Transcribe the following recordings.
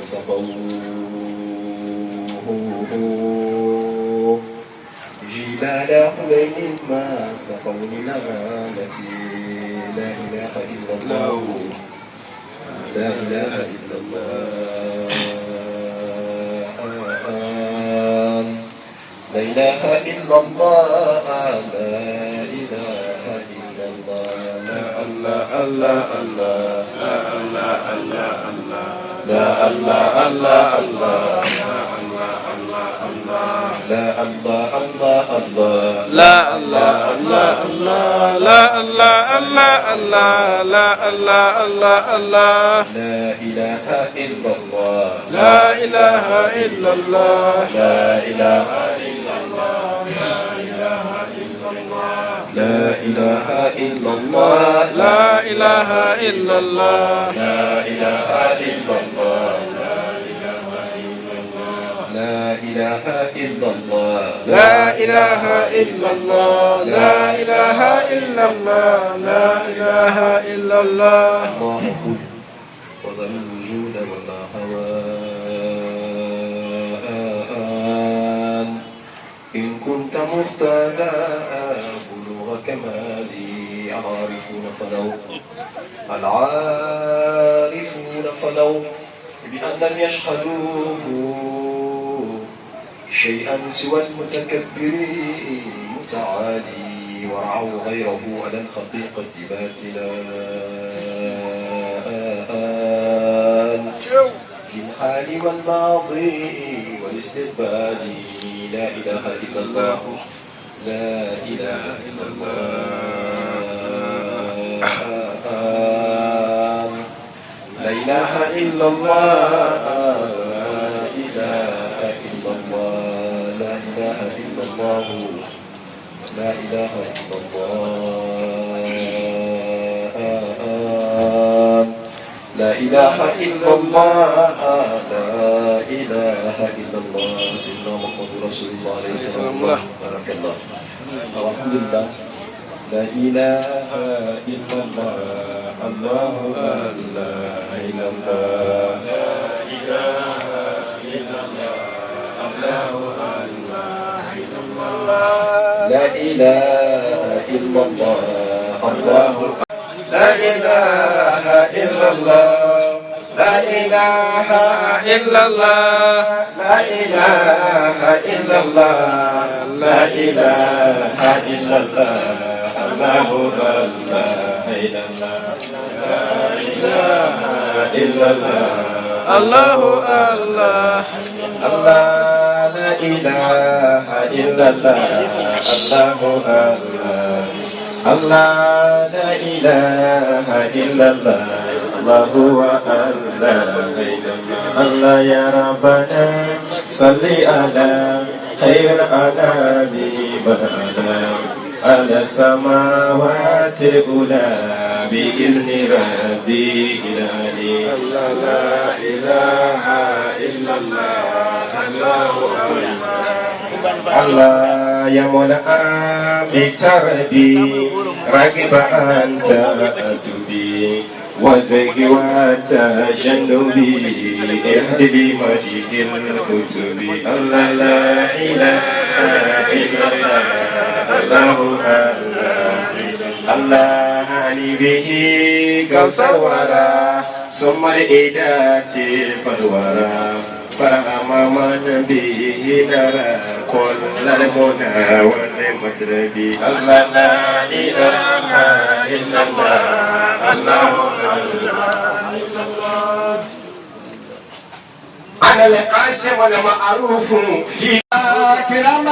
سقوه جبال حنين ما سقوا لنغالتي لا إله إلا الله لا إله إلا الله لا إله إلا الله لا إله إلا الله لا الله الله الله لا الله الله لا الله الله الله لا الله الله الله لا الله الله الله لا الله الله الله لا الله الله الله لا إله إلا الله لا إله إلا الله لا إله إلا الله لا إله إلا الله لا إله إلا الله لا إله إلا الله لا إله إلا الله لا إله إلا الله لا إله إلا الله لا إله إلا الله الله قل وزن الوجود وما هوان إن كنت مفتدى بلوغ كمالي العارفون فلو بأن لم يشهدوه شيئا سوى المتكبر متعالي ورعوا غيره على الحقيقة باطلا في الحال والماضي والاستقبال لا إله إلا الله لا إله إلا الله لا إله إلا الله لا إله إلا الله لا إله إلا الله لا إله إلا الله لا إله إلا الله لا إله إلا الله سيدنا محمد رسول الله عليه الصلاة والسلام بارك الله الحمد لله لا إله إلا الله الله لا إله إلا الله لا إله إلا الله الله لا إله إلا الله الله لا إله إلا الله لا إله إلا الله لا إله إلا الله لا إله إلا الله الله لا إله إلا الله الله الله الله لا إله إلا الله الله الله لا إله إلا الله الله الله يا ربنا صل على خير الأنام على السماوات الأولى بإذن ربي إلهي الله لا إله إلا الله الله الله يا منعم بتربي راغب أنت أدبي وزيغ وتجنبي اهدي مجيد الكتب الله لا إله إلا الله الله الله هني به كوثر ورا ثم الإدات فالورا فرحم من به نرى كل المنى والمطرب الله لا إله إلا الله الله أنا القاسم والمعروف في كرام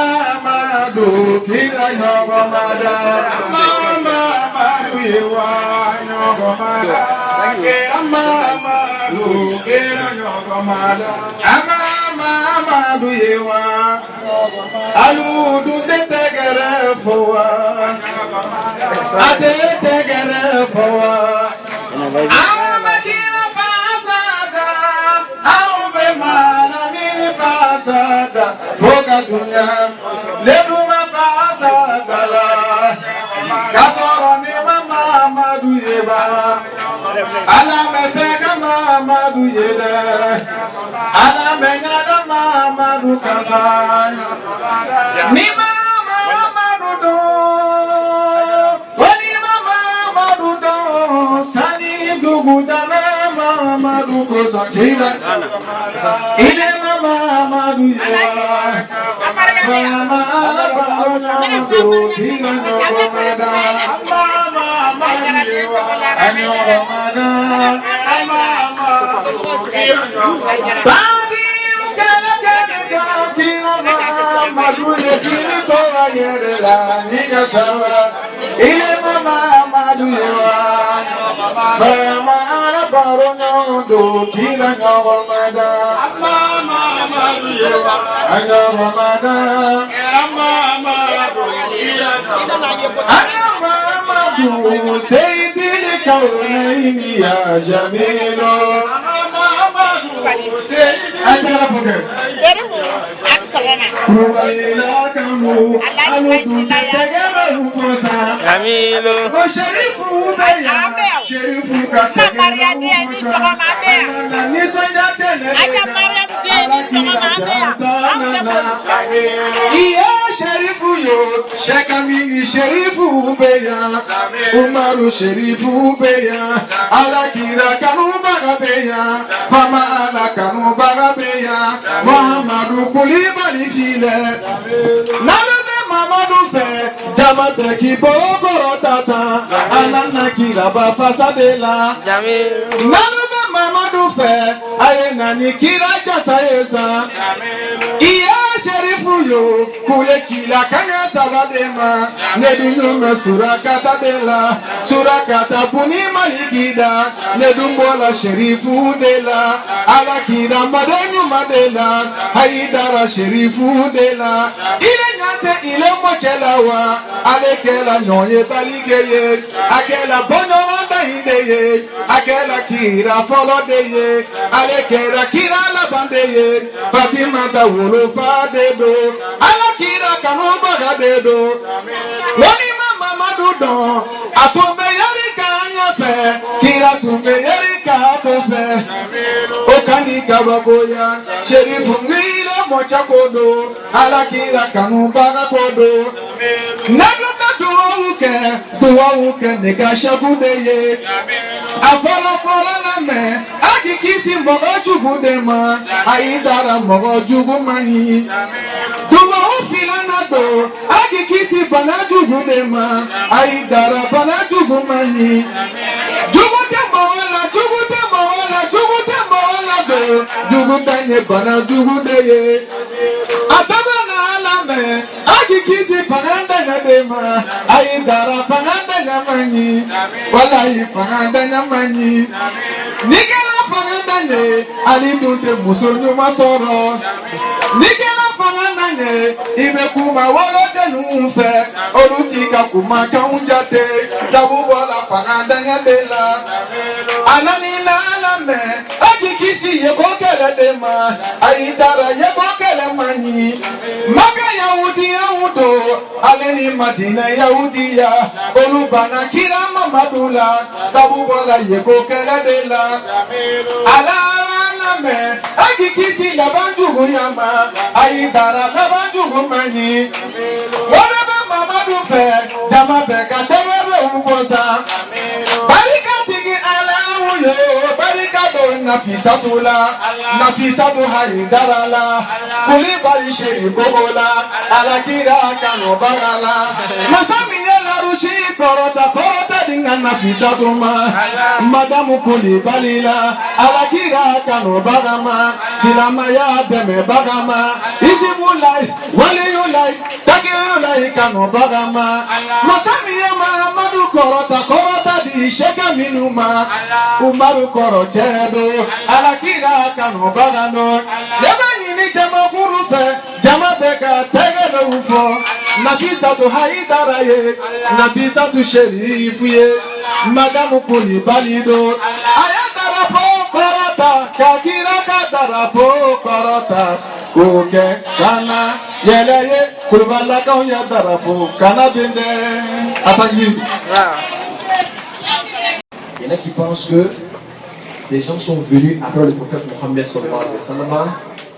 مادو كرام مادا ماما مادو يوانو مادا كرام مادو كرام مادا أما مادو يوان ألودو تتغرفوا أتتغرفوا Foga dunya, leduma fasada la. Kasoro ni mama maduyeba, ala mefega mama duyeda. Mamadu Kasaya Nima Mamadu Do Wanima Mamadu Do Sani Dugudana Mamadu Kosakira Ile Mamadu Yewa Mamadu Kira Nogomada Mamadu Yewa Anyogomada Badi Mugala Gada Kira Mamadu Kira Towa Yerela Niga Sawa Ile Mamadu Yewa Mamadu Baronyondo Kira Nogomada Mamadu Yewa Anyogomada Anyogomadu Seydil Kawnayni ya Jamilu Sherifu Beya, Umaru Sherifu Beya, Alakira Kanu Bagabeya, Fama Ala Kanu Bagabeya, Muhammadu Kulibali File, Nanabe Mamadu Fe, Jamabeki Bogoro Tata, Ananakira Bafasabela, Nanabe Mamadu Fe, Ayenani Kira Jasayesa, Iya Sherifu Yo, Kulechila Kanya Sabadema, Nedunyume Surakata Bela, Surakata Puni Maligida, Nedumbola Sherifu Dela, Alakira Madenyu Madela, Haidara Sherifu Dela, Ile Nyate Ile Mochelawa, Alekela Nyoye Baligeye, Akela Bono Wanda Hideye, Akela Kira Follow Deye, Alekela Kira Labandeye, Fatima Tawolo Fadedo, Alakira Kanubaga Dedo, Wanima Mamadu Don, Atumbe Yarika Anyafe, Kira Tumbe Yarika Abofe, Okani Kabagoya, Sherifu Ngila Mochakodo, Alakira Kanubaga Kodo, Naduka Duwauke, Nika Shabudeye, Afala Lame, Akikisi Mogo Jubudema, Aidara Mogo Jubumani, Filanado, Akikisi Banaju Gudema, Aidara Banaju Gumani, Jugute Mawala, Jugutanye Banaju Gudeye, Asabana Alame, Akikisi Pananda Yadema, Aidara Pananda Yamani, Walai Pananda Yamani, Nikela Pananda Ye, Alidunte Musonu Masoro, Nikela Pananda Imekuma wala denunfe Orutika kuma kaunjate Sabubola pananda nyadela Ananina alame Akikisi yebokele dema Aidara yebokele mani Maga Yahudi Yahudo Aleni Madina Yahudiya Olubana kira mamadula Sabubola yebokele dela Alame Akikisi labanjugu yama Aidara labanjugu mani Whatever Mamadu Fe Jamabeka Tegere Ufosa Barika Tigi Ala Uyo Barika Do Nafisatula Nafisatu Haidarala Kulibali Sheri Bobola Alakira Kano Bagala Masami Yela Rushi Korota Dinga Nafisatuma Madamu Kulibalila Alakira Kano Bagama Silamaya Deme Bagama Izimulai Wali Yulai Taki Yulai Kano Bagama Masami Yama Madu Korota Di Sheka Minuma Umaru Korochedo Alakira Kano Bagano Yabani ni Jama Kurupe Jama Beka Tegele Ufo Nafisatu Haidaraye Nafisatu Sherifu Ye Madamu Kulibalido Ayatara Korota Kakira Katarapo Korota Kuke Sana Yeleye Kulibala Kaunya Darapo Kanabinde Atagui. Il y en a qui pensent que des gens sont venus après le prophète Mohammed sallallahu alayhi wa sallam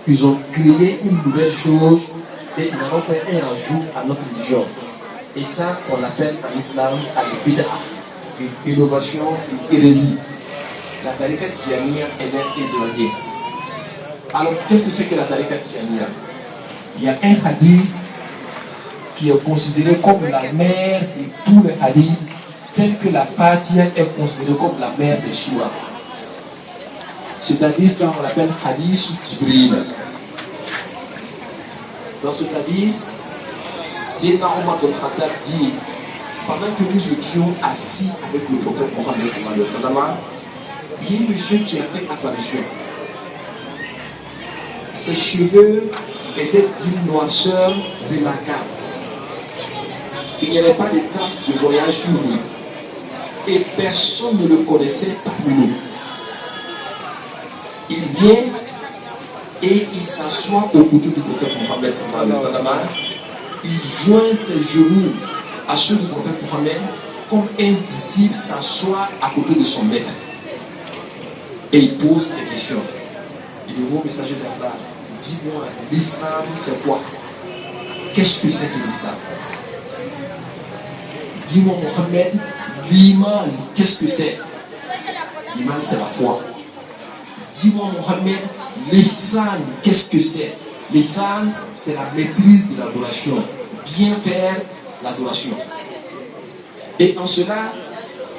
Ils ont créé une nouvelle chose et ils en ont fait un ajout à notre religion. Et ça, on l'appelle en islam al-bid'a, une innovation, une hérésie. La tariqa Tijaniya est éloignée. Alors, qu'est-ce que c'est que la tariqa Tijaniya? Il y a un hadith qui est considéré comme la mère de tous les hadiths, tel que la Fatiha est considérée comme la mère des surahs. Cet hadith-là, on l'appelle hadith Jibril. Dans ce hadith, Sayyidina Omar bin Khattab dit, pendant que nous étions assis avec le prophète Mohammed sallallahu alayhi wa sallam, il y a un monsieur qui a fait apparition. Ses cheveux étaient d'une noirceur remarquable. Il n'y avait pas de traces de voyage sur lui. Et personne ne le connaissait parmi nous. Il vient et il s'assoit au côté du prophète Mohammed sallallahu alayhi wa sallam. Il joint ses genoux à ceux du prophète Mohammed comme un disciple s'assoit à côté de son maître. Et il pose ses questions. Il dit, ô messager d'Allah, dis-moi, l'islam c'est quoi? Qu'est-ce que c'est que l'islam? Dis-moi Mohammed, l'iman, qu'est-ce que c'est? L'iman c'est la foi. Dis-moi Mohammed, l'ihsan, qu'est-ce que c'est? L'ihsan c'est la maîtrise de l'adoration. Bien faire l'adoration. Et en cela,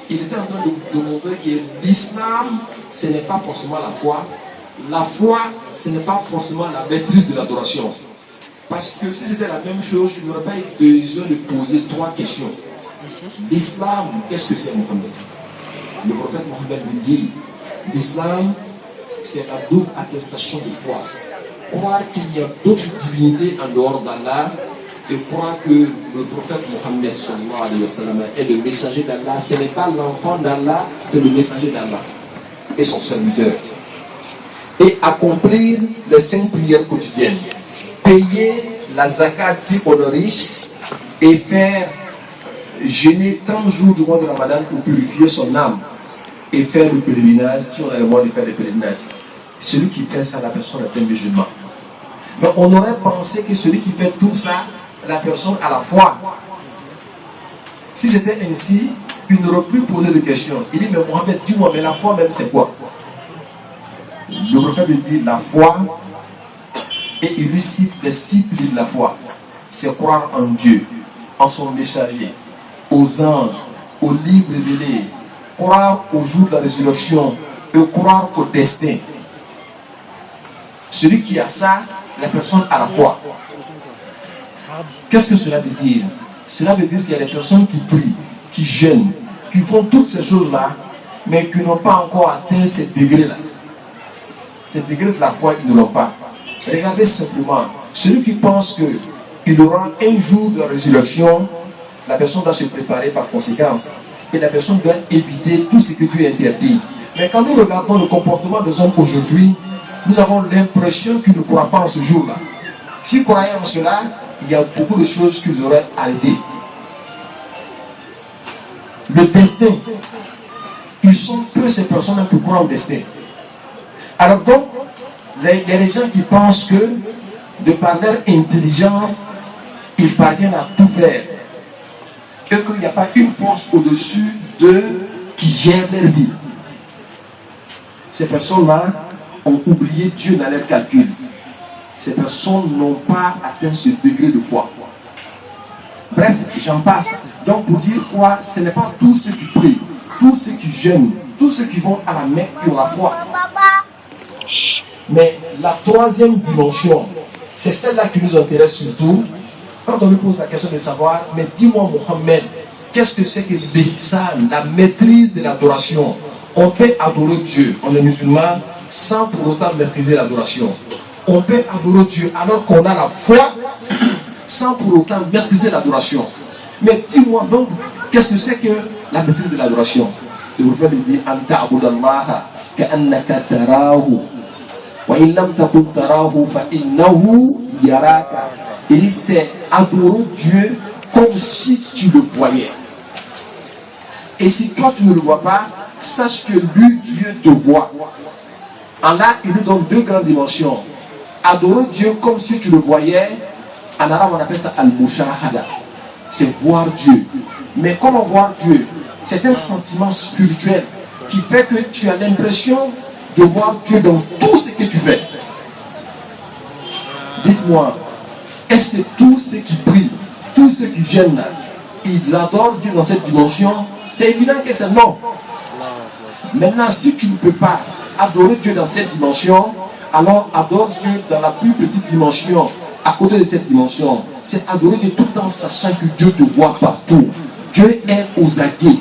il était en train de montrer que l'islam, ce n'est pas forcément la foi. La foi, ce n'est pas forcément la maîtrise de l'adoration. Parce que si c'était la même chose, il n'aurait pas eu besoin de poser 3 questions. L'islam, qu'est-ce que c'est, Mohammed? Le prophète Mohammed lui dit, l'islam, c'est la double attestation de foi. Croire qu'il y a d'autres divinités en dehors d'Allah et croire que le prophète Mohammed sallallahu alayhi wa sallam est le messager d'Allah. Ce n'est pas l'enfant d'Allah, c'est le messager d'Allah et son serviteur. Et accomplir les 5 prières quotidiennes. Payer la zakat si on est riche et faire jeûner 30 jours du mois de Ramadan pour purifier son âme et faire le pèlerinage si on a le moyen de faire le pèlerinage. Celui qui fait ça, la personne est un musulman. Mais on aurait pensé que celui qui fait tout ça, la personne a la foi. Si c'était ainsi, il n'aurait plus posé de questions. Il dit, mais Mohamed, dis-moi, mais la foi même c'est quoi? Le prophète lui dit, la foi, et il lui cite les 6 piliers de la foi. C'est croire en Dieu, en son messager, aux anges, aux livres révélés, croire au jour de la résurrection et croire au destin. Celui qui a ça, la personne a la foi. Qu'est-ce que cela veut dire? Cela veut dire qu'il y a des personnes qui prient, qui jeûnent, qui font toutes ces choses-là, mais qui n'ont pas encore atteint ces degrés-là. Ces degrés de la foi, ils ne l'ont pas. Regardez simplement, celui qui pense qu'il aura un jour de la résurrection, la personne doit se préparer par conséquence. Et la personne doit éviter tout ce que tu interdis. Mais quand nous regardons le comportement des hommes aujourd'hui, nous avons l'impression qu'ils ne croient pas en ce jour-là. S'ils croyaient en cela, il y a beaucoup de choses qu'ils auraient arrêtées. Le destin, ils sont peu ces personnes qui croient au destin. Alors donc, il y a des gens qui pensent que de par leur intelligence, ils parviennent à tout faire. Et qu'il n'y a pas une force au-dessus d'eux qui gère leur vie. Ces personnes-là ont oublié Dieu dans leur calcul. Ces personnes n'ont pas atteint ce degré de foi. Bref, j'en passe. Donc pour dire quoi, ce n'est pas tous ceux qui prient, tous ceux qui jeûnent, tous ceux qui vont à la Mecque qui ont la foi. Mais la 3e dimension, c'est celle-là qui nous intéresse surtout. Quand on lui pose la question de savoir, mais dis-moi Mohammed, qu'est-ce que c'est que l'ihsan, la maîtrise de l'adoration? On peut adorer Dieu, on est musulman, sans pour autant maîtriser l'adoration. On peut adorer Dieu alors qu'on a la foi, sans pour autant maîtriser l'adoration. Mais dis-moi donc, qu'est-ce que c'est que la maîtrise de l'adoration? Le prophète lui dit, Anta abudallaha ka'annaka tarahu. Wa illam takun tarahu fa innahu yaraka. Il dit, c'est adorer Dieu comme si tu le voyais. Et si toi tu ne le vois pas, sache que lui, Dieu te voit. En là, il nous donne 2 grandes dimensions. Adorer Dieu comme si tu le voyais, en arabe on appelle ça al-mushahada. C'est voir Dieu. Mais comment voir Dieu? C'est un sentiment spirituel qui fait que tu as l'impression de voir Dieu dans tout ce que tu fais. Dites-moi, est-ce que tous ceux qui brillent, tous ceux qui viennent là, ils adorent Dieu dans cette dimension? C'est évident que c'est non. Maintenant, si tu ne peux pas adorer Dieu dans cette dimension, alors adore Dieu dans la plus petite dimension, à côté de cette dimension. C'est adorer Dieu tout en sachant que Dieu te voit partout. Dieu est aux aguets.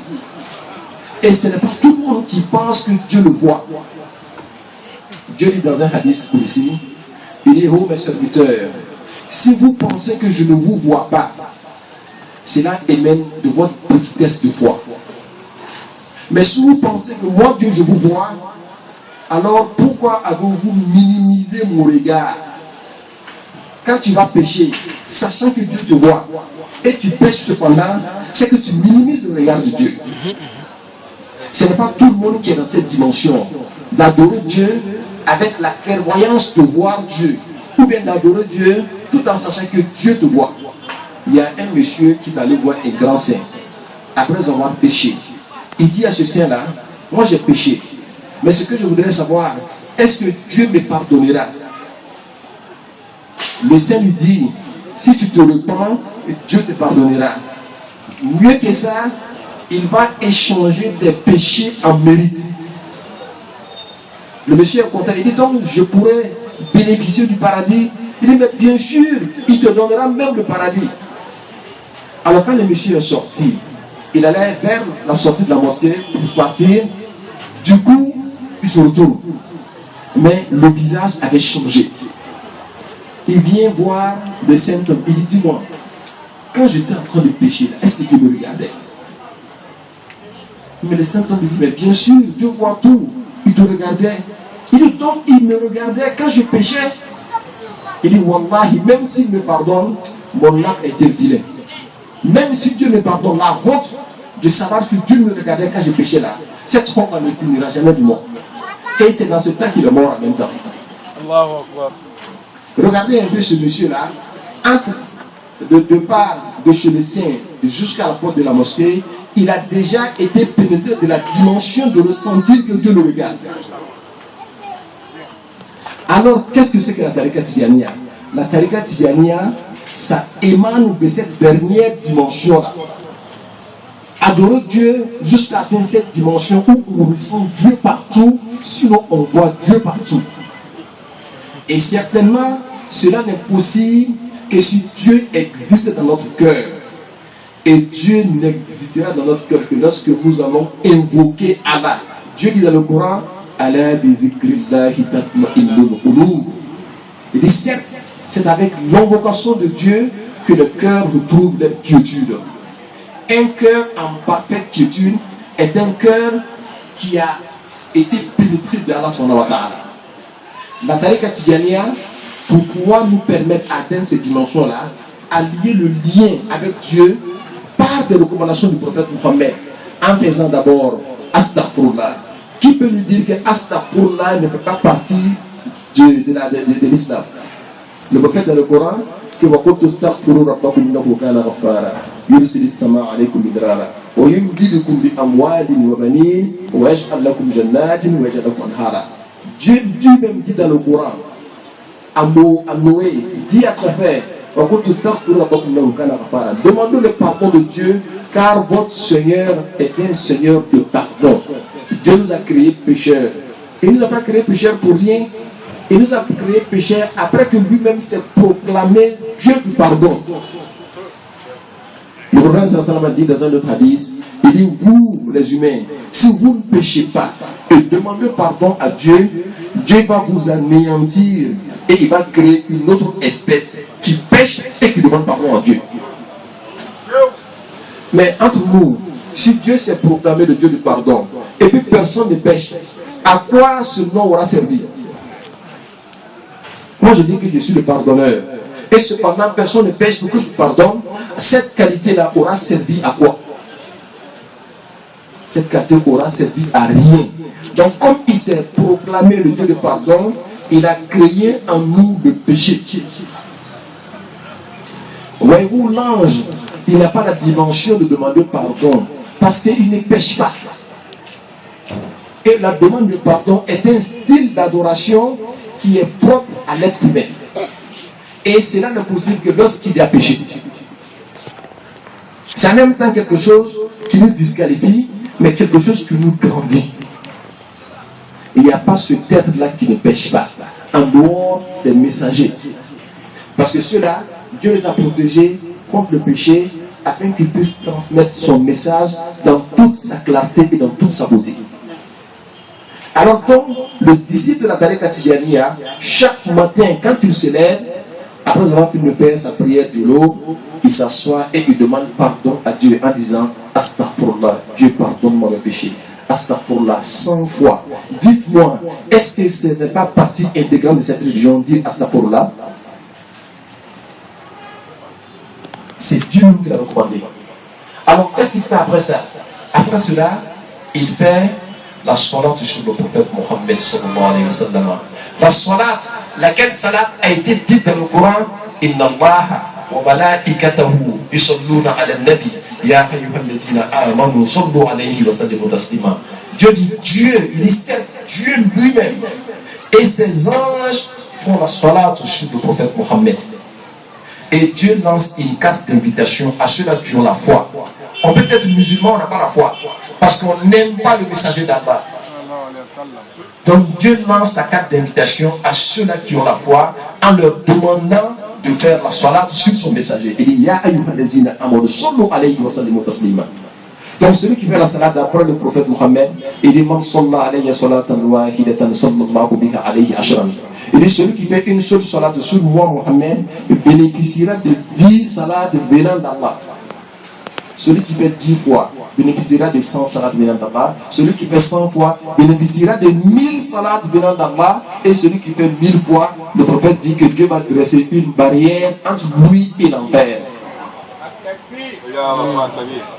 Et ce n'est pas tout le monde qui pense que Dieu le voit. Dieu dit dans un hadith ici, il dit, oh mes serviteurs, si vous pensez que je ne vous vois pas, cela émane de votre petitesse de foi. Mais si vous pensez que moi Dieu je vous vois, alors pourquoi avez-vous minimisé mon regard? Quand tu vas pécher, sachant que Dieu te voit, et tu pêches cependant, c'est que tu minimises le regard de Dieu. Ce n'est pas tout le monde qui est dans cette dimension d'adorer Dieu avec la clairvoyance de voir Dieu, ou bien d'adorer Dieu tout en sachant que Dieu te voit. Il y a un monsieur qui est allé voir un grand saint après avoir péché. Il dit à ce saint-là, moi j'ai péché, mais ce que je voudrais savoir, est-ce que Dieu me pardonnera? Le saint lui dit, si tu te repens, Dieu te pardonnera. Mieux que ça, il va échanger tes péchés en mérite. Le monsieur est content, il dit donc je pourrais bénéficier du paradis. Il dit mais bien sûr, il te donnera même le paradis. Alors quand le monsieur est sorti, il allait vers la sortie de la mosquée pour partir. Du coup, il se retourne. Mais le visage avait changé. Il vient voir le saint homme. Il dit, dis-moi, quand j'étais en train de pécher, est-ce que Dieu me regardait? Mais le saint homme dit, mais bien sûr, Dieu voit tout. Il te regardait. Il dit, donc il me regardait quand je péchais. Il dit, wallahi, même s'il me pardonne, mon âme était vilain. Même si Dieu me pardonne, la honte de savoir que Dieu me regardait quand je péchais là, cette honte ne me punira jamais du monde. Et c'est dans ce temps qu'il est mort en même temps. Regardez un peu ce monsieur-là, entre le départ de chez le saint jusqu'à la porte de la mosquée, il a déjà été pénétré de la dimension de ressentir que Dieu le regarde. Alors, qu'est-ce que c'est que la Tariqa Tijaniya? La Tariqa Tijaniya, ça émane de cette dernière dimension-là. Adorer Dieu jusqu'à atteindre cette dimension où on ressent Dieu partout, sinon on voit Dieu partout. Et certainement, cela n'est possible que si Dieu existe dans notre cœur. Et Dieu n'existera dans notre cœur que lorsque nous allons invoquer Allah. Dieu dit dans le Coran, Allah bi zikrillahi tatma'innul qulub. Il dit certes, c'est avec l'invocation de Dieu que le cœur retrouve la quiétude. Un cœur en parfaite quiétude est un cœur qui a été pénétré d'Allah subhanahu wa ta'ala. La Tariqa Tijaniya, pour pouvoir nous permettre d'atteindre cette dimension-là, à lier le lien avec Dieu par des recommandations du prophète Mohammed, en faisant d'abord Astaghfirullah. Qui peut nous dire que Astaghfirullah ne fait pas partie de l'islam? Le prophète dans le Coran, que وَقُلْتُ اسْتَغْفِرُوا رَبَّكُمْ إِنَّهُ كَانَ غَفَّارًا يُرْسِلِ السَّمَاءَ عَلَيْكُمْ مِدْرَارًا وَيُمْدِدْكُمْ بِأَمْوَالٍ وَبَنِينَ وَيَجْعَلْ لَكُمْ جَنَّاتٍ وَيَجْعَلْ لَكُمْ أَنْهَارًا. Dieu lui-même dit dans le Coran, à Noé, dit à travers demandez le pardon de Dieu, car votre Seigneur est un Seigneur de pardon. Dieu nous a créés pécheurs. Il ne nous a pas créés pécheurs pour rien. Il nous a créés pécheurs après que lui-même s'est proclamé Dieu du pardon. Le prophète sallallahu alayhi wa sallam a dit dans un autre hadith, il dit, vous les humains, si vous ne péchez pas et demandez pardon à Dieu, Dieu va vous anéantir et il va créer une autre espèce qui pêche et qui demande pardon à Dieu. Mais entre nous, si Dieu s'est proclamé le Dieu du pardon et puis personne ne pêche, à quoi ce nom aura servi? Moi je dis que je suis le pardonneur et cependant personne ne pêche pour que je pardonne. Cette qualité-là aura servi à quoi? Cette qualité aura servi à rien. Donc comme il s'est proclamé le Dieu de pardon, il a créé en nous le péché. Voyez-vous, l'ange, il n'a pas la dimension de demander pardon parce qu'il ne pêche pas. Et la demande de pardon est un style d'adoration qui est propre à l'être humain. Et cela n'est possible que lorsqu'il y a péché. C'est en même temps quelque chose qui nous disqualifie, mais quelque chose qui nous grandit. Il n'y a pas ce être-là qui ne pêche pas, en dehors des messagers. Parce que ceux-là, Dieu les a protégés contre le péché, afin qu'ils puissent transmettre son message dans toute sa clarté et dans toute sa beauté. Alors donc, le disciple de la Tariqa Tijaniya, chaque matin, quand il se lève, après avoir fini de faire sa prière du l'aube, il s'assoit et il demande pardon à Dieu en disant « Astaghfirullah, Dieu pardonne-moi mes péchés. Astaghfirullah 100 fois. Dites-moi, est-ce que ce n'est pas partie intégrante de cette religion, dire Astaghfirullah ?» C'est Dieu qui l'a recommandé. Alors, qu'est-ce qu'il fait après ça? Après cela, il fait la salat sur le prophète Mohammed sallallahu alayhi wa sallam. La salat, laquelle salat a été dite dans le Coran, Inna Allah wa malaikatahu yusalluna ala nabi ya ayyuhallazina amanu sallu alayhi wa sallimu taslima. Dieu dit Dieu, il est certes Dieu lui-même. Et ses anges font la salat sur le prophète Mohammed. Et Dieu lance une carte d'invitation à ceux-là qui ont la foi. On peut être musulman, on n'a pas la foi. Parce qu'on n'aime pas le messager d'Allah. Donc Dieu lance la carte d'invitation à ceux-là qui ont la foi en leur demandant de faire la salat sur son messager. Il dit Ya ayyuhallazina amanu sallu alayhi wa sallimu taslima. Donc celui qui fait la salat après le prophète Mohammed, il dit Man salla alayhi salatan wahidatan sallallahu biha alayhi ashran. Il dit celui qui fait une seule salat sur moi Mohammed bénéficiera de 10 salats venant d'Allah. Celui qui fait 10 fois bénéficiera de 100 salats venant d'Allah. Celui qui fait 100 fois bénéficiera de 1000 salats venant d'Allah. Et celui qui fait 1000 fois, le prophète dit que Dieu va dresser une barrière entre lui et l'enfer.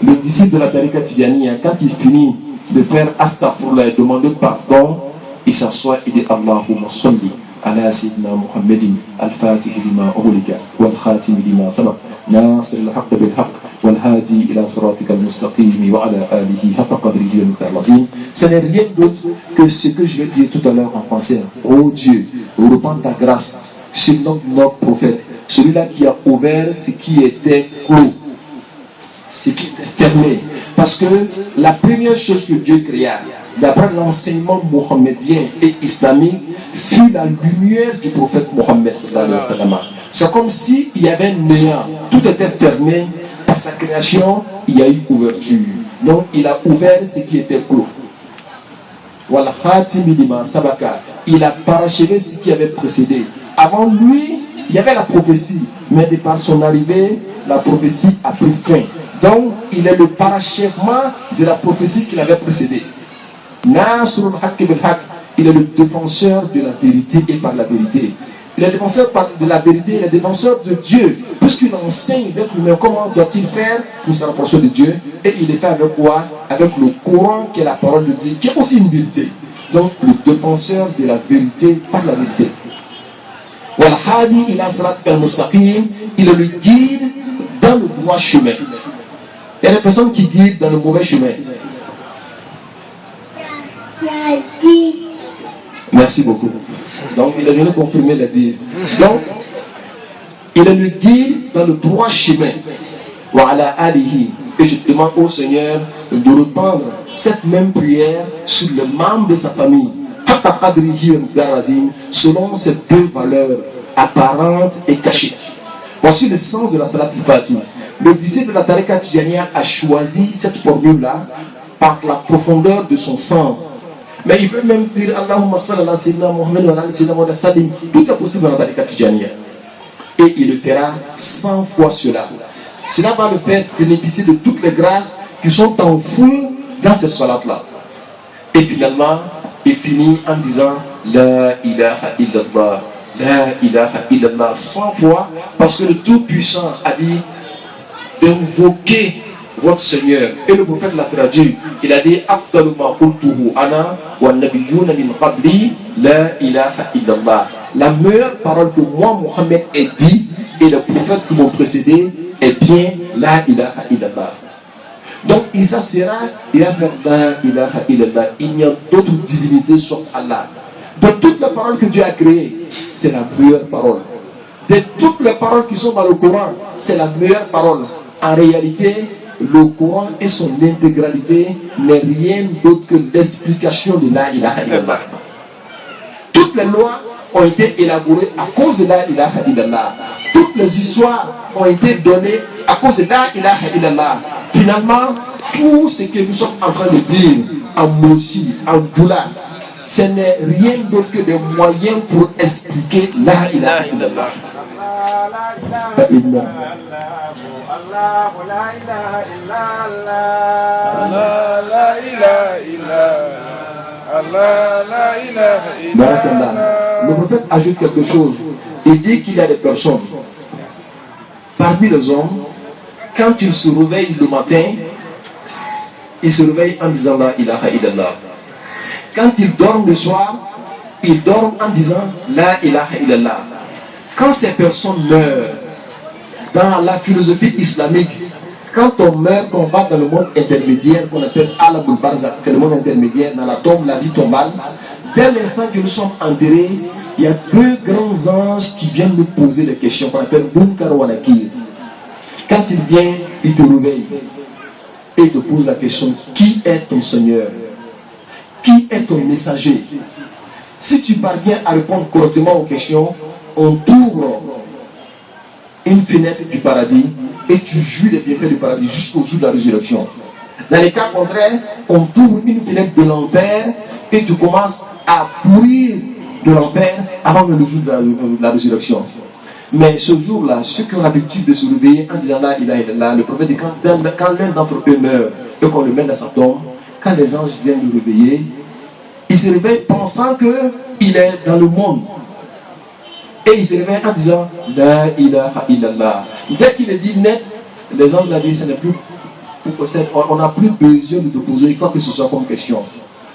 Le disciple de la Tariqa Tijaniya, quand il finit de faire Astaghfirullah et demander pardon, il s'assoit et dit Allahumma salli ala sayyidina Muhammadin al-Fatih lima ughliqa wal-Khatim lima sabaq nasir al-haqq bil-haqq wal-hadi ila siratika al-mustaqim wa ala alihi haqqa qadrihi wa miqdarihi al-azim. Ce n'est rien d'autre que ce que je vais dire tout à l'heure en français. Oh Dieu, repends ta grâce sur notre prophète, celui-là qui a ouvert ce qui était clos, ce qui était fermé. Parce que la première chose que Dieu créa, d'après l'enseignement mohammedien et islamique, fut la lumière du prophète Mohammed. C'est comme s'il y avait un néant, tout était fermé. Par sa création, il y a eu ouverture. Donc il a ouvert ce qui était clos. Il a parachevé ce qui avait précédé. Avant lui, il y avait la prophétie, mais de par son arrivée, la prophétie a pris fin. Donc, il est le parachèvement de la prophétie qui l'avait précédé. Nasrul Haqq bil Haqq, il est le défenseur de la vérité et par la vérité. Il est le défenseur de la vérité, il est le défenseur de Dieu, puisqu'il enseigne l'être humain comment doit-il faire pour se rapprocher de Dieu. Et il le fait avec quoi? Avec le Coran qui est la parole de Dieu, qui est aussi une vérité. Donc, le défenseur de la vérité par la vérité. Wal-Hadi ila siratika al-Mustaqim, il est le guide dans le droit chemin. Il y a des personnes qui guident dans le mauvais chemin. Merci beaucoup. Donc, il est venu confirmer le dire. Donc, il est le guide dans le droit chemin. Et je demande au Seigneur de reprendre cette même prière sur le membre de sa famille, selon ces deux valeurs apparentes et cachées. Voici le sens de la Salat al-Fatih. Le disciple de la Tariqa Tijaniya a choisi cette formule-là par la profondeur de son sens. Mais il peut même dire Allahumma salli ala sayyidina Muhammad wa ala sayyidina Muhammad sallim. Tout est possible dans la Tariqa Tijaniya. Et il le fera 100 fois cela. Cela va le faire bénéficier de toutes les grâces qui sont en fou dans cette salat-là. Et finalement, il finit en disant La ilaha illallah. La ilaha illallah 100 fois, parce que le Tout-Puissant a dit d'invoquer votre Seigneur. Et le prophète l'a traduit. Il a dit Afdalu ma qultuhu ana wa nabiyyuna min qabli La ilaha illallah. La meilleure parole que moi, Mohammed, ai dit et les prophètes qui m'ont précédé est bien La ilaha illallah. Donc Isa sera, il va faire La ilaha illallah. Il n'y a d'autre divinité sauf Allah. De toutes les paroles que Dieu a créées, c'est la meilleure parole. De toutes les paroles qui sont dans le Coran, c'est la meilleure parole. En réalité, le Coran et son intégralité n'est rien d'autre que l'explication de La ilaha illallah. Toutes les lois ont été élaborées à cause de La ilaha illallah. Toutes les histoires ont été données à cause de La ilaha illallah. Finalement, tout ce que nous sommes en train de dire en Moshi, en Doula, ce n'est rien d'autre que des moyens pour expliquer La ilaha illallah. Le prophète ajoute quelque chose. Il dit qu'il y a des personnes parmi les hommes, quand ils se réveillent le matin, ils se réveillent en disant La ilaha illallah. Quand ils dorment le soir, ils dorment en disant La ilaha illallah. Quand ces personnes meurent, dans la philosophie islamique, quand on meurt, on va dans le monde intermédiaire qu'on appelle Alamul Barzakh, c'est le monde intermédiaire, dans la tombe, la vie tombale. Dès l'instant que nous sommes enterrés, il y a deux grands anges qui viennent nous poser des questions qu'on appelle Munkar wa Nakir. Quand il vient, il te réveille et il te pose la question: qui est ton Seigneur? Qui est ton messager? Si tu parviens à répondre correctement aux questions, on t'ouvre une fenêtre du paradis et tu jouis les bienfaits du paradis jusqu'au jour de la résurrection. Dans les cas contraires, on t'ouvre une fenêtre de l'enfer et tu commences à pourrir de l'enfer avant le jour de la résurrection. Mais ce jour-là, ceux qui ont l'habitude de se réveiller en disant La ilaha illallah, le prophète dit quand l'un d'entre eux meurt et qu'on le met dans sa tombe, quand les anges viennent le réveiller, il se réveille pensant qu'il est dans le monde. Et il se réveille en disant La ilaha illallah. Dès qu'il est dit net, les anges l'ont dit, ce n'est plus, on n'a plus besoin de te poser quoi que ce soit comme question.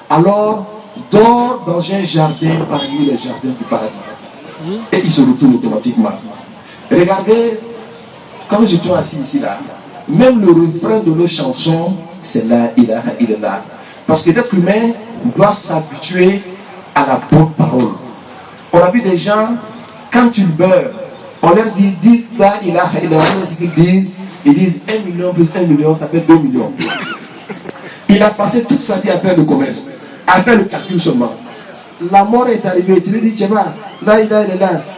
Alors, dors dans un jardin parmi les jardins du paradis. Et il se retourne automatiquement. Regardez, comme je suis assis ici là, même le refrain de nos chansons, c'est La ilaha illallah. Parce que l'être humain doit s'habituer à la bonne parole. On a vu des gens, quand ils meurent, on leur dit, dites La ilaha illallah, c'est ce qu'ils disent. Ils disent 1 million plus 1 million, ça fait 2 millions. Il a passé toute sa vie à faire le commerce, à faire le calcul seulement. La mort est arrivée, tu lui dis, tiens, là,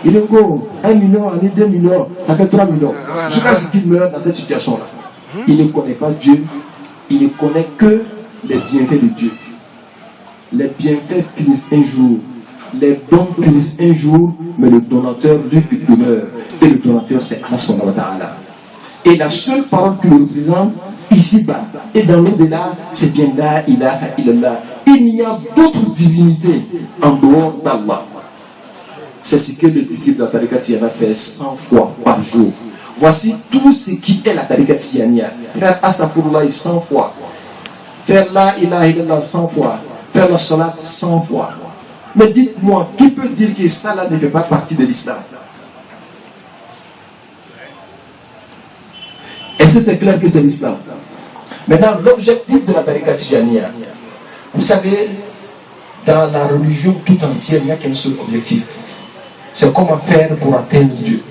il est go, 1 million, 2 millions, ça fait 3 millions. Jusqu'à ce qu'il meurt dans cette situation-là. Il ne connaît pas Dieu, il ne connaît que les bienfaits de Dieu. Les bienfaits finissent un jour, les dons finissent un jour, mais le donateur, lui, il demeure. Et le donateur, c'est Allah subhanahu wa ta'ala. Et la seule parole qui le représente, ici-bas et dans l'au-delà, c'est bien La ilaha illallah. Il n'y a d'autres divinités en dehors d'Allah. C'est ce que le disciple de la Tariqa Tijaniya fait 100 fois par jour. Voici tout ce qui est la Tariqa Tijaniya. Faire Astaghfirullah 100 fois. Faire La ilaha illallah 100 fois. Faire la salat 100 fois. Mais dites-moi, qui peut dire que ça là ne fait pas partie de l'islam? Est-ce que c'est clair que c'est l'islam? Maintenant, l'objectif de la Tariqa Tijaniya, vous savez, dans la religion tout entière, il n'y a qu'un seul objectif. C'est comment faire pour atteindre Dieu.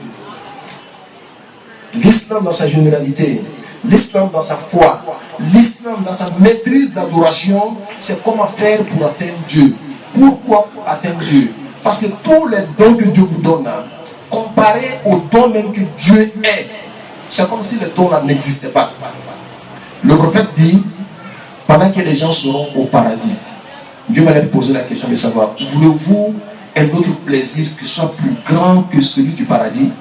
L'islam dans sa généralité, l'islam dans sa foi, l'islam dans sa maîtrise d'adoration, c'est comment faire pour atteindre Dieu. Pourquoi pour atteindre Dieu? Parce que tous les dons que Dieu vous donne, comparés aux dons même que Dieu est, c'est comme si les dons-là n'existaient pas. Le prophète dit, pendant que les gens seront au paradis, Dieu va leur poser la question de savoir, voulez-vous un autre plaisir qui soit plus grand que celui du paradis?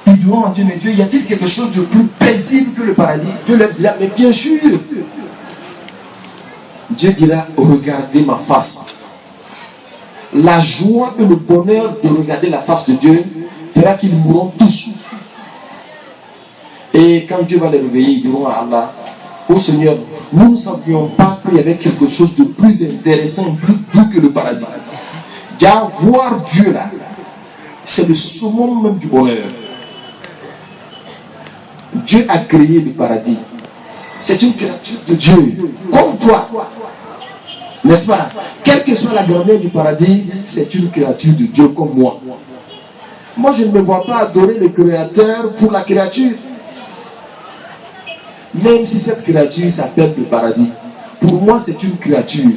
Ils diront à Dieu, mais Dieu, y a-t-il quelque chose de plus paisible que le paradis? Dieu leur dira, mais bien sûr. Dieu dira, regardez ma face. La joie et le bonheur de regarder la face de Dieu fera qu'ils mourront tous. Et quand Dieu va les réveiller, ils diront à Allah, ô Seigneur, nous ne savions pas qu'il y avait quelque chose de plus intéressant, plus doux que le paradis. Car voir Dieu là, c'est le summum même du bonheur. Dieu a créé le paradis. C'est une créature de Dieu, comme toi. N'est-ce pas? Quelle que soit la grandeur du paradis, c'est une créature de Dieu comme moi. Moi, je ne me vois pas adorer le Créateur pour la créature. Même si cette créature s'appelle le paradis. Pour moi, c'est une créature.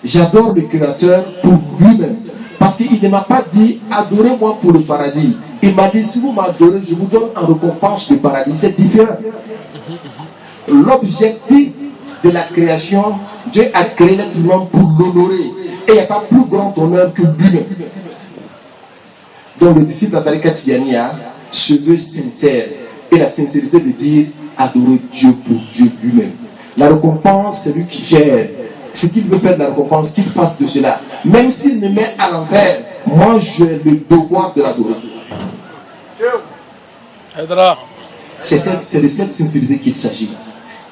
J'adore le Créateur pour lui-même. Parce qu'il ne m'a pas dit, adorez-moi pour le paradis. Il m'a dit, si vous m'adorez, je vous donne en récompense le paradis. C'est différent. L'objectif de la création, Dieu a créé l'être humain pour l'honorer. Et il n'y a pas plus grand honneur que lui-même. Donc le disciple de la Tariqa Tijaniya se veut sincère. Et la sincérité veut dire adorer Dieu pour Dieu lui-même. La récompense, c'est lui qui gère. Ce qu'il veut faire de la récompense, qu'il fasse de cela. Même s'il me met à l'envers, moi j'ai le devoir de l'adorer. C'est de cette sincérité qu'il s'agit.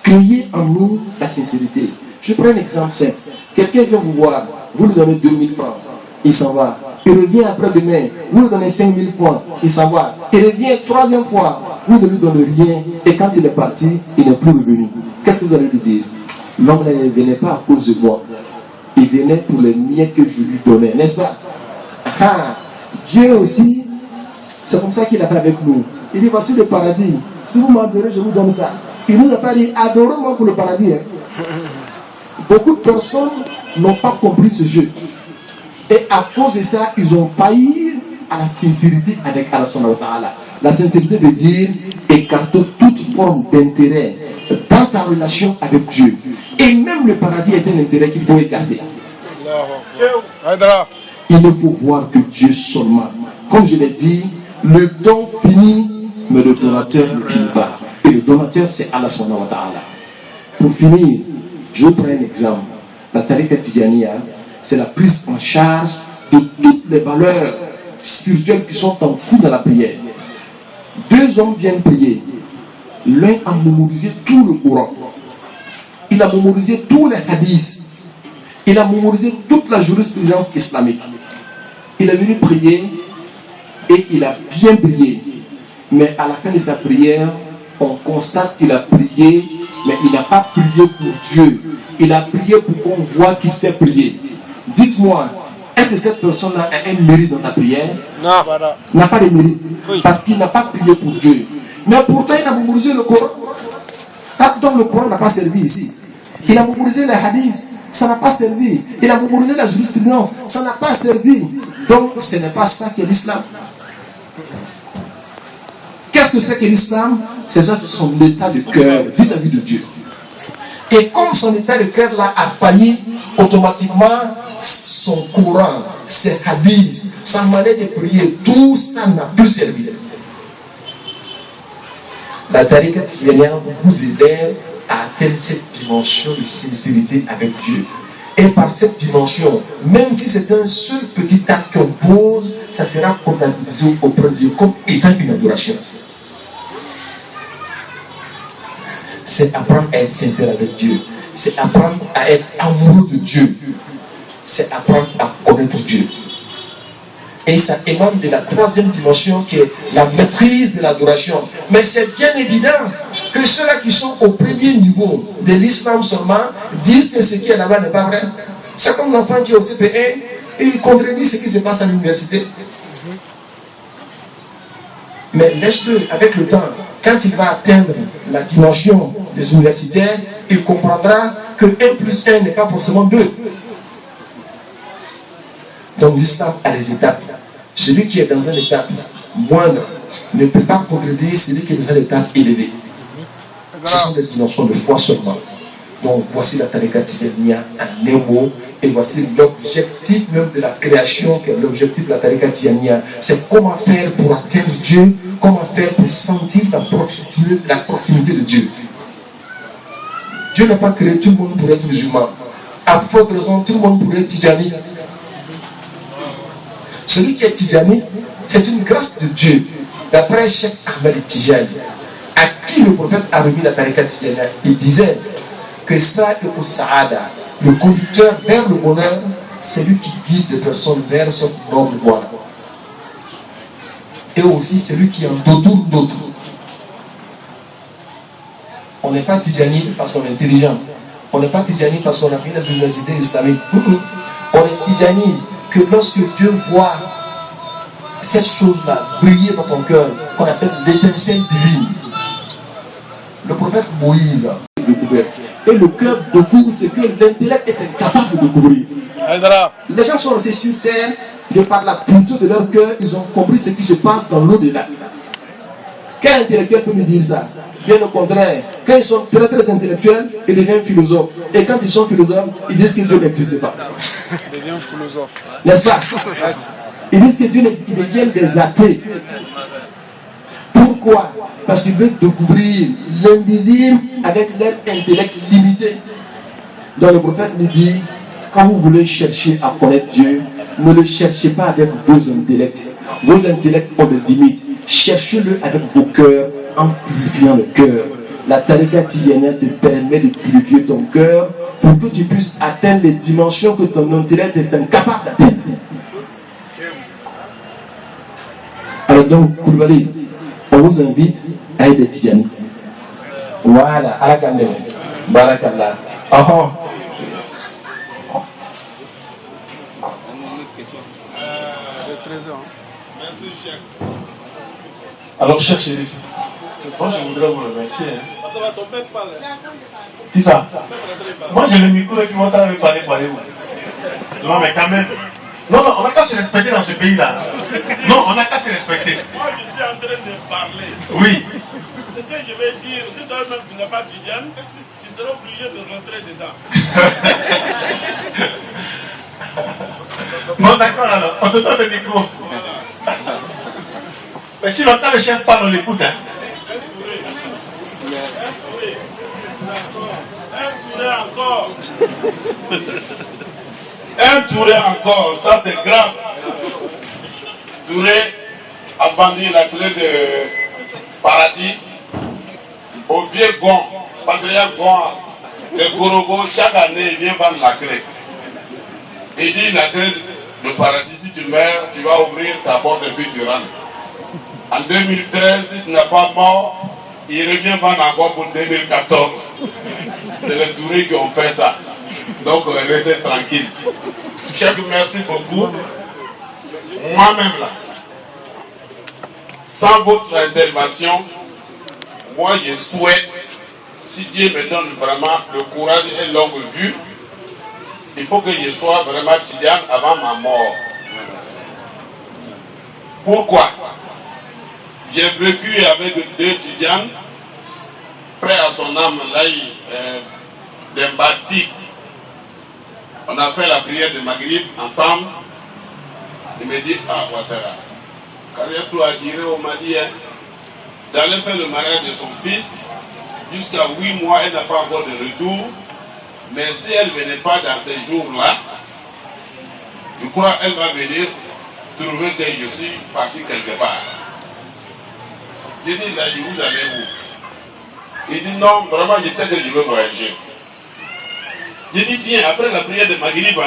Créer en nous la sincérité. Je prends un exemple simple. Quelqu'un vient vous voir, vous lui donnez 2000 francs, il s'en va. Il revient après-demain, vous lui donnez 5000 francs, il s'en va. Il revient troisième fois, vous ne lui donnez rien, et quand il est parti, il n'est plus revenu. Qu'est-ce que vous allez lui dire? L'homme ne venait pas à cause de moi. Il venait pour les miens que je lui donnais, n'est-ce pas? Dieu aussi, c'est comme ça qu'il a fait avec nous. Il dit, voici le paradis. Si vous m'adorez, je vous donne ça. Il nous a pas dit, adorez-moi pour le paradis. Beaucoup de personnes n'ont pas compris ce jeu. Et à cause de ça, ils ont failli à la sincérité avec Allah subhanahu wa ta'ala. La sincérité veut dire écarter toute forme d'intérêt dans ta relation avec Dieu. Et même le paradis est un intérêt qu'il faut écarter. Il ne faut voir que Dieu seulement. Comme je l'ai dit, le don finit, mais le donateur ne finit pas. Et le donateur, c'est Allah subhanahu wa ta'ala. Pour finir, je prends un exemple. La Tariqa Tijaniya, c'est la prise en charge de toutes les valeurs spirituelles qui sont enfouies dans la prière. Deux hommes viennent prier. L'un a mémorisé tout le Coran. Il a mémorisé tous les hadiths. Il a mémorisé toute la jurisprudence islamique. Il est venu prier et il a bien prié. Mais à la fin de sa prière, on constate qu'il a prié, mais il n'a pas prié pour Dieu. Il a prié pour qu'on voit qu'il sait prier. Dites-moi, est-ce que cette personne-là a un mérite dans sa prière? Non. N'a pas de mérite. Parce qu'il n'a pas prié pour Dieu. Mais pourtant, il a mémorisé le Coran. Donc le Coran n'a pas servi ici. Il a mémorisé les hadiths, ça n'a pas servi. Il a mémorisé la jurisprudence, ça n'a pas servi. Donc ce n'est pas ça qu'est l'islam. Qu'est-ce que c'est que l'islam? C'est ça son état de cœur vis-à-vis de Dieu. Et comme son état de cœur là a failli, automatiquement son Coran, ses hadiths, sa manière de prier, tout ça n'a plus servi. La Tariqa Tijaniya vous aide à atteindre cette dimension de sincérité avec Dieu. Et par cette dimension, même si c'est un seul petit acte qu'on pose, ça sera comptabilisé auprès de Dieu comme étant une adoration. C'est apprendre à être sincère avec Dieu. C'est apprendre à être amoureux de Dieu. C'est apprendre à connaître Dieu. Et ça émane de la troisième dimension qui est la maîtrise de l'adoration. Mais c'est bien évident que ceux-là qui sont au premier niveau de l'islam seulement disent que ce qui est là-bas n'est pas vrai. C'est comme l'enfant qui est au CP1 et il contredit ce qui se passe à l'université. Mais laisse-le avec le temps. Quand il va atteindre la dimension des universitaires, il comprendra que 1 plus 1 n'est pas forcément 2. Donc l'islam a les étapes. Celui qui est dans une étape moindre ne peut pas contredire celui qui est dans une étape élevée. Ce sont des dimensions de foi seulement. Donc voici la Tariqa Tijaniya en un mot. Et voici l'objectif même de la création, qui est l'objectif de la Tariqa Tijaniya. C'est comment faire pour atteindre Dieu, comment faire pour sentir la proximité de Dieu. Dieu n'a pas créé tout le monde pour être musulman. À forte raison, tout le monde pourrait être tijanite. Celui qui est tijanite, c'est une grâce de Dieu. D'après Cheikh Ahmed Tijani, à qui le prophète a remis la Tariqa Tijaniya, il disait que ça et au Saada, le conducteur vers le bonheur, c'est lui qui guide les personnes vers cette bonne voie. Et aussi, c'est lui qui en entoure d'autres. On n'est pas Tidjanite parce qu'on est intelligent. On n'est pas Tidjanite parce qu'on a fait les universités islamiques. On est Tidjanite que lorsque Dieu voit cette chose-là briller dans ton cœur, qu'on appelle l'étincelle divine. Le prophète Moïse a découvert. Et le cœur découvre ce que l'intellect est incapable de découvrir. Les gens sont restés sur terre, de par la pureté de leur cœur, ils ont compris ce qui se passe dans l'au-delà. Quel intellectuel peut me dire ça? Bien au contraire, quand ils sont très très intellectuels, ils deviennent philosophes. Et quand ils sont philosophes, ils disent que Dieu n'existe pas. Ils deviennent philosophes. N'est-ce pas? Ils disent que Dieu n'existe pas. Ils deviennent des athées. Pourquoi? Parce qu'ils veulent découvrir l'invisible avec leur intellect limité. Donc le prophète nous dit, quand vous voulez chercher à connaître Dieu, ne le cherchez pas avec vos intellects. Vos intellects ont des limites. Cherchez-le avec vos cœurs en purifiant le cœur. La tariqa tijaniya te permet de purifier ton cœur pour que tu puisses atteindre les dimensions que ton intellect est incapable d'atteindre. Alors donc, Koulibaly, on vous invite à être des tijanites. Voilà, à la kandé. Barakallah. Oh. Merci, Cheikh. Alors, cher chéri, moi je voudrais vous remercier. Ça va tomber par là. Qui ça? Moi j'ai le micro et puis mon temps de parler. Non, mais quand même. Non, on n'a qu'à se respecter dans ce pays-là. Non, on n'a qu'à se respecter. Moi je suis en train de parler. Oui. Ce que je vais dire, si toi-même tu n'es pas Tidjane, tu seras obligé de rentrer dedans. Bon, d'accord alors, on te donne le micro. Mais si longtemps le chef parle, on l'écoute. Hein. Un touré encore. Un touré encore, ça c'est grave. Touré a vendu la clé de paradis au vieux Gon, patriarche Gon de Gorogo. Chaque année, il vient vendre la clé. Il dit la clé de paradis, si tu meurs, tu vas ouvrir ta porte et puis tu rentres. En 2013, si tu n'es pas mort, il revient vendre encore pour 2014. C'est les Tourés qui ont fait ça. Donc, restez tranquille. Cheikh, merci beaucoup. Moi-même, là, sans votre intervention, moi, je souhaite, si Dieu me donne vraiment le courage et longue vue, il faut que je sois vraiment Tidjane avant ma mort. Pourquoi? J'ai vécu avec deux Tidjanes, près à son âme, là, d'un basique. On a fait la prière de Maghrib ensemble. Il me dit, ah, Ouattara, carrière toi à dire, on m'a dit, d'aller faire le mariage de son fils, jusqu'à 8 mois, elle n'a pas encore de retour. Mais si elle ne venait pas dans ces jours-là, je crois qu'elle va venir trouver que je suis parti quelque part. J'ai dit, là, vous allez où? Il dit, non, vraiment, je sais que je veux voyager. J'ai dit, bien, après la prière de Maghrib,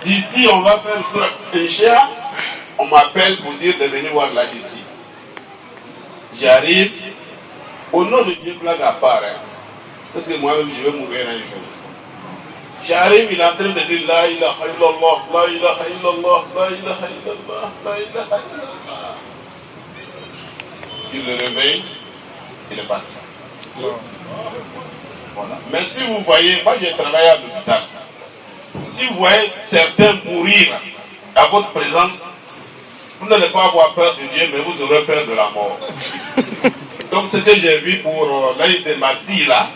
d'ici, on va faire un chien, on m'appelle pour dire de venir voir là ici. J'arrive, au nom de Dieu, blague à part, parce que moi-même, je vais mourir un jour. J'arrive, il est en train de dire, la ilaha illallah, la ilaha illallah, la ilaha illallah, la ilaha illallah. Il le réveille, il est parti. Voilà. Mais si vous voyez, moi j'ai travaillé à l'hôpital. Si vous voyez certains mourir à votre présence, vous n'allez pas avoir peur de Dieu, mais vous aurez peur de la mort. Donc ce que j'ai vu pour l'Aïd de Massi là,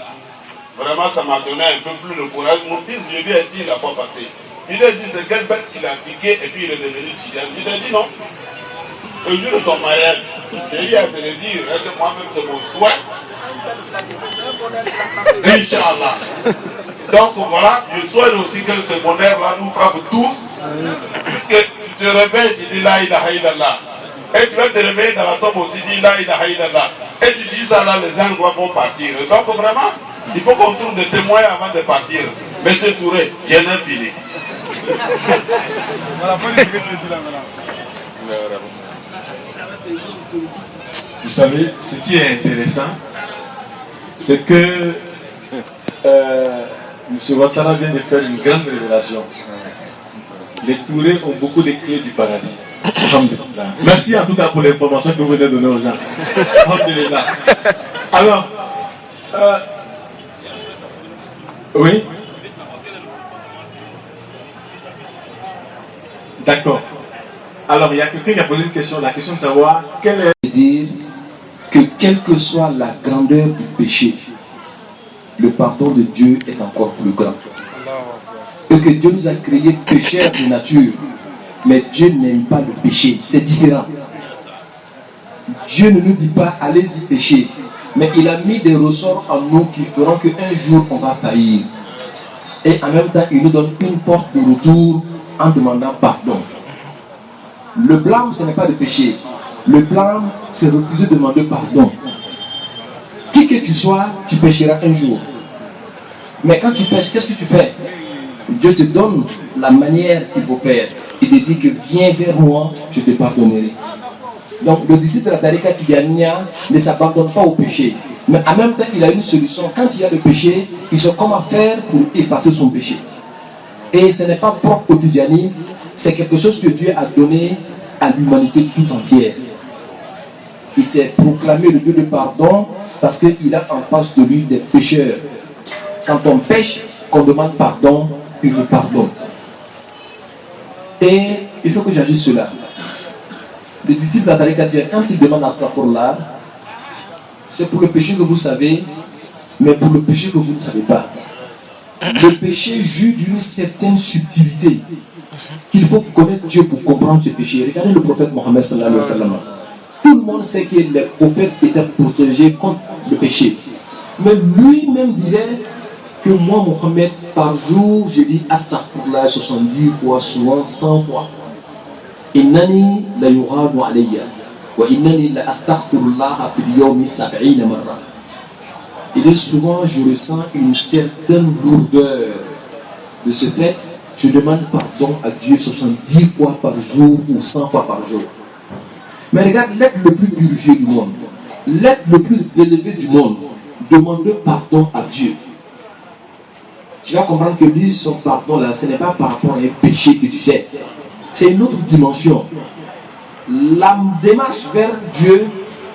vraiment ça m'a donné un peu plus de courage. Mon fils, je lui ai dit la fois passée. Il a dit c'est quelle bête qu'il a piqué et puis il est devenu Tidjane. Je lui ai dit non. Le jour de ton mariage, j'ai eu à te le dire, moi-même c'est mon souhait. Inch'Allah. Donc voilà, je souhaite aussi que ce bonheur-là nous frappe tous. Puisque tu te réveilles, tu dis la ilaha illallah. Et tu vas te réveiller dans la tombe aussi, dis la ilaha illallah. Et tu dis ça là, les anges vont partir. Donc vraiment, il faut qu'on trouve des témoins avant de partir. Mais c'est Touré, Dieu n'est fini. Voilà, faut dire ce que tu dis là maintenant. Vous savez, ce qui est intéressant, c'est que M. Ouattara vient de faire une grande révélation. Les Tourés ont beaucoup de clés du paradis. Alhamdulillah. Merci en tout cas pour l'information que vous venez de donner aux gens. Alhamdulillah. Alors, oui. D'accord. Alors, il y a quelqu'un qui a posé une question, la question de savoir quelle est... Dire que quelle que soit la grandeur du péché, le pardon de Dieu est encore plus grand. Et que Dieu nous a créés pécheurs de nature, mais Dieu n'aime pas le péché, c'est différent. Dieu ne nous dit pas allez-y pécher, mais il a mis des ressorts en nous qui feront qu'un jour on va faillir. Et en même temps, il nous donne une porte de retour en demandant pardon. Le blâme, ce n'est pas le péché. Le blâme, c'est refuser de demander pardon. Qui que tu sois, tu pécheras un jour. Mais quand tu pêches, qu'est-ce que tu fais? Dieu te donne la manière qu'il faut faire. Il te dit que viens vers moi, je te pardonnerai. Donc le disciple de la Tariqa Tidjaniya ne s'abandonne pas au péché. Mais en même temps, il a une solution. Quand il y a le péché, il sait comment faire pour effacer son péché. Et ce n'est pas propre au Tidjani, c'est quelque chose que Dieu a donné à l'humanité tout entière. Il s'est proclamé le Dieu de pardon parce qu'il a en face de lui des pécheurs. Quand on pêche, qu'on demande pardon, il nous pardonne. Et il faut que j'ajuste cela. Les disciples de la Tariqa Tidjaniya, quand ils demandent à Astaghfirullah, c'est pour le péché que vous savez, mais pour le péché que vous ne savez pas. Le péché joue d'une certaine subtilité. Il faut connaître Dieu pour comprendre ce péché. Regardez le prophète Mohammed sallallahu alayhi wa sallam. Tout le monde sait que les prophètes étaient protégés contre le péché. Mais lui-même disait que moi, Mohammed, par jour, je dis Astaghfirullah 70 fois, souvent 100 fois. Innani la yughadu alayya wa innani la astaghfirullah fil yawmi 70 marra. Il dit souvent, je ressens une certaine lourdeur. De ce fait, je demande pardon à Dieu 70 fois par jour ou 100 fois par jour. Mais regarde, l'être le plus purifié du monde, l'être le plus élevé du monde, demande pardon à Dieu. Tu vas comprendre que lui, son pardon là, ce n'est pas par rapport à un péché que tu sais. C'est une autre dimension. La démarche vers Dieu,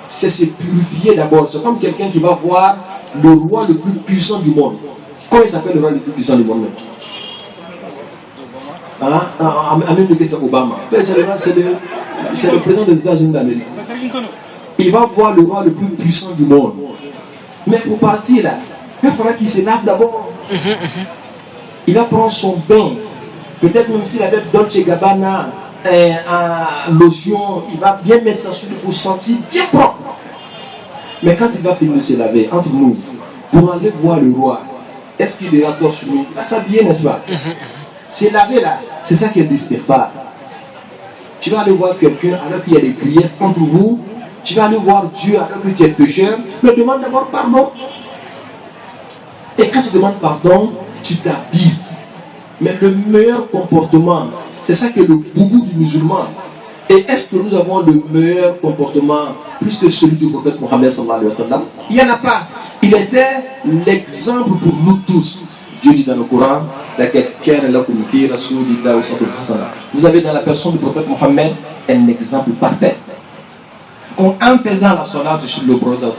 c'est se purifier d'abord. C'est comme quelqu'un qui va voir le roi le plus puissant du monde. Comment il s'appelle le roi le plus puissant du monde? Même que c'est Obama. C'est le président des États-Unis d'Amérique. Il va voir le roi le plus puissant du monde. Mais pour partir là, il va falloir qu'il se lave d'abord. Il va prendre son bain. Peut-être même s'il avait Dolce Gabbana, lotion, il va bien mettre sa cheveux pour sentir bien propre. Mais quand il va finir de se laver, entre nous, pour aller voir le roi, est-ce qu'il ira torse nu? Il va s'habiller, n'est-ce pas? C'est laver là, c'est ça qui est l'istighfar. Tu vas aller voir quelqu'un alors qu'il y a des prières contre vous. Tu vas aller voir Dieu alors que tu es pécheur. Mais demande d'abord pardon. Et quand tu demandes pardon, tu t'habilles. Mais le meilleur comportement, c'est ça qui est le boubou du musulman. Et est-ce que nous avons le meilleur comportement plus que celui du prophète Mohammed sallallahu alayhi wa sallam? Il n'y en a pas. Il était l'exemple pour nous tous. Dieu dit dans le Coran, vous avez dans la personne du prophète Mohammed un exemple parfait. En faisant la salat sur le prophète,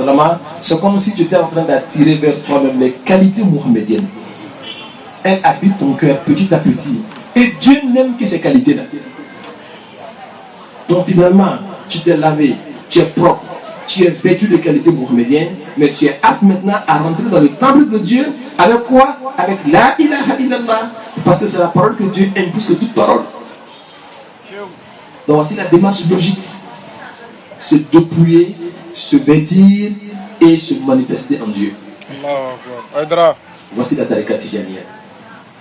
c'est comme si tu étais en train d'attirer vers toi-même les qualités mohammediennes. Elle habite ton cœur petit à petit. Et Dieu n'aime que ces qualités-là. Donc finalement, tu t'es lavé, tu es propre, tu es vêtu de qualités mohammediennes, mais tu es apte maintenant à rentrer dans le temple de Dieu. Avec quoi? Avec la ilaha illallah. Parce que c'est la parole que Dieu aime plus que toute parole. Donc voici la démarche logique. C'est dépouiller, se vêtir et se manifester en Dieu. Voici la Tariqa Tidjaniya.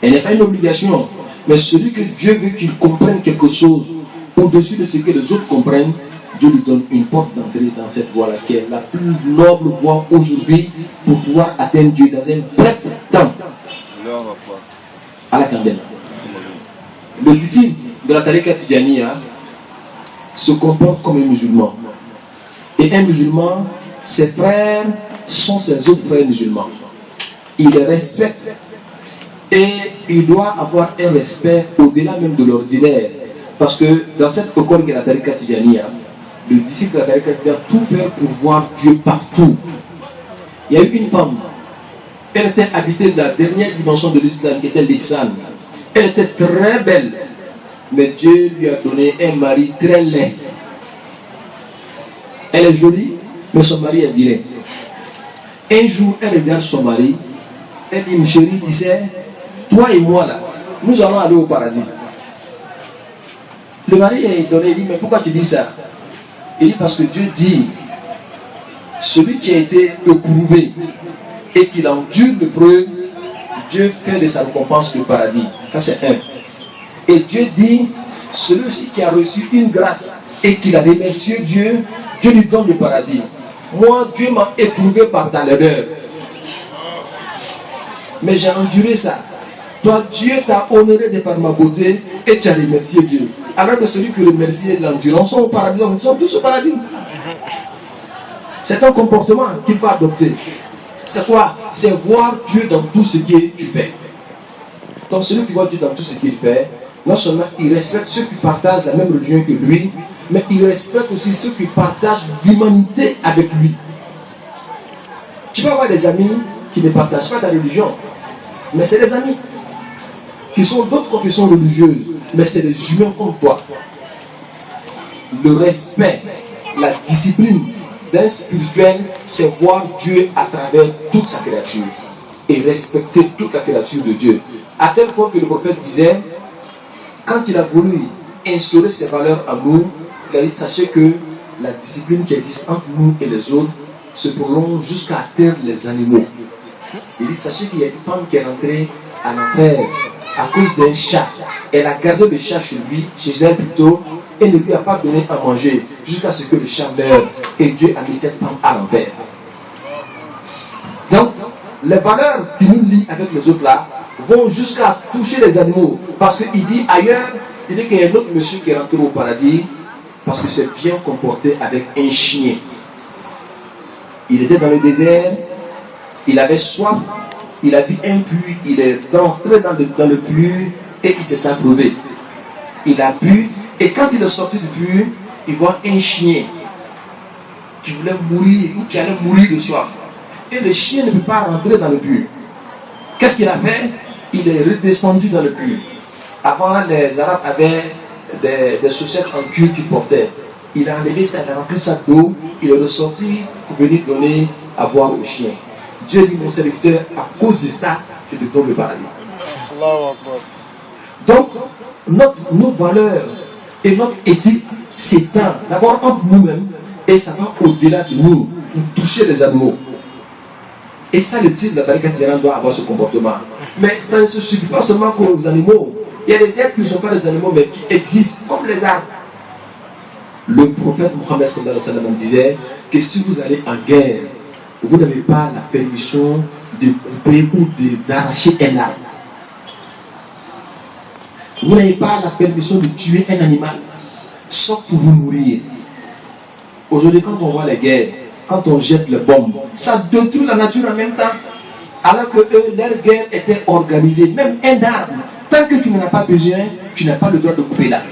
Elle n'est pas une obligation, mais celui que Dieu veut qu'il comprenne quelque chose au-dessus de ce que les autres comprennent, Dieu lui donne une porte d'entrée dans cette voie-là, qui est la plus noble voie aujourd'hui pour pouvoir atteindre Dieu dans un bref temps. À la candelle. Le disciple de la Tariqa Tidjaniya se comporte comme un musulman. Et un musulman, ses frères sont ses autres frères musulmans. Il les respecte et il doit avoir un respect au-delà même de l'ordinaire. Parce que dans cette école qui est la Tariqa Tidjaniya, le disciple de la Tariqa Tidjaniya tout faire pour voir Dieu partout. Il y a eu une femme, elle était habitée de la dernière dimension de l'islam qui était l'Ihsan. Elle était très belle, mais Dieu lui a donné un mari très laid. Elle est jolie, mais son mari est vilain. Un jour, elle regarde son mari, elle dit, chérie, tu sais, toi et moi là, nous allons aller au paradis. Le mari est étonné, il dit, mais pourquoi tu dis ça? Il dit, parce que Dieu dit, celui qui a été éprouvé et qui endure l'épreuve, Dieu fait de sa récompense le paradis. Ça c'est un. Et Dieu dit, celui aussi qui a reçu une grâce et qui a remercié Dieu, Dieu lui donne le paradis. Moi, Dieu m'a éprouvé par ta laideur. Mais j'ai enduré ça. Toi, Dieu t'a honoré de par ma beauté et tu as remercié Dieu. Alors que celui qui remercie l'endurance sont au paradis, nous sommes tous au paradis. C'est un comportement qu'il faut adopter. C'est quoi? C'est voir Dieu dans tout ce que tu fais. Donc celui qui voit Dieu dans tout ce qu'il fait, non seulement il respecte ceux qui partagent la même religion que lui, mais il respecte aussi ceux qui partagent l'humanité avec lui. Tu peux avoir des amis qui ne partagent pas ta religion, mais c'est des amis qui sont d'autres confessions religieuses, mais c'est des humains comme toi. Le respect, la discipline d'un spirituel, c'est voir Dieu à travers toute sa créature et respecter toute la créature de Dieu. À tel point que le prophète disait, quand il a voulu instaurer ses valeurs en nous, il a dit, sachez que la discipline qui existe entre nous et les autres se prolonge jusqu'à terre les animaux. Il dit, sachez qu'il y a une femme qui est rentrée à l'enfer à cause d'un chat. Elle a gardé le chat chez elle plutôt, et ne lui a pas donné à manger jusqu'à ce que le chat meure. Et Dieu a mis cette femme à l'enfer. Donc, les valeurs qui nous lient avec les autres là vont jusqu'à toucher les animaux. Parce qu'il dit ailleurs, il dit qu'il y a un autre monsieur qui est rentré au paradis parce que c'est bien comporté avec un chien. Il était dans le désert, il avait soif, il a vu un puits, il est rentré dans le puits et il s'est approuvé. Il a bu, et quand il est sorti du puits, il voit un chien qui voulait mourir ou qui allait mourir de soif. Et le chien ne peut pas rentrer dans le puits. Qu'est-ce qu'il a fait? Il est redescendu dans le puits. Avant, les Arabes avaient des chaussettes en cuir qu'ils portaient. Il a enlevé ça, il a rempli ça d'eau, il est ressorti pour venir donner à boire au chien. Dieu dit, mon serviteur, à cause de ça, je te donne le paradis. Donc, nos valeurs et notre éthique s'étend d'abord entre nous-mêmes et ça va au-delà de nous, pour toucher les animaux. Et ça, le type de la Tariqa Tidjaniya doit avoir ce comportement. Mais ça ne se suffit pas seulement aux animaux. Il y a des êtres qui ne sont pas des animaux, mais qui existent comme les arbres. Le prophète Mohammed sallallahu alayhi wa sallam disait que si vous allez en guerre, vous n'avez pas la permission de couper ou d'arracher un arbre. Vous n'avez pas la permission de tuer un animal, sauf pour vous nourrir. Aujourd'hui, quand on voit les guerres, quand on jette les bombes, ça détruit la nature en même temps. Alors que eux, leur guerre était organisée. Même un arbre, tant que tu n'en as pas besoin, tu n'as pas le droit de couper l'arbre.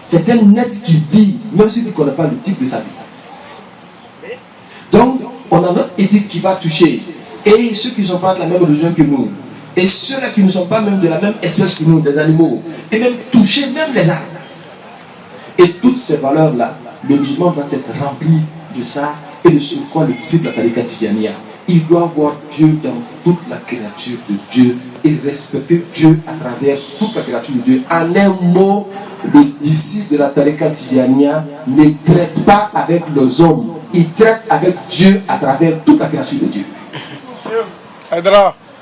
C'est un être qui vit, même si tu ne connais pas le type de sa vie. Donc, on a notre éthique qui va toucher. Et ceux qui ne sont pas de la même religion que nous, et ceux-là qui ne sont pas même de la même espèce que nous, des animaux, et même toucher même les arbres. Et toutes ces valeurs-là, le musulman doit être rempli de ça, et de ce quoi le disciple de la Tariqa Tidjaniya. Il doit voir Dieu dans toute la créature de Dieu et respecter Dieu à travers toute la créature de Dieu. En un mot, le disciple de la Tariqa Tidjaniya ne traite pas avec les hommes, il traite avec Dieu à travers toute la créature de Dieu.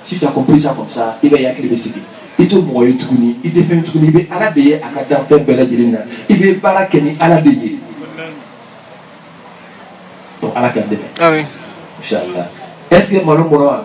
Si tu as compris ça comme ça, il va y avoir des messieurs. Il te moye tourner, il te fait tourner, il va alaber à Kadam faire belle délina, il va barakeni alaber. Donc à la Kadam. Ah oui. Inch'Allah. Est-ce que Malon Moura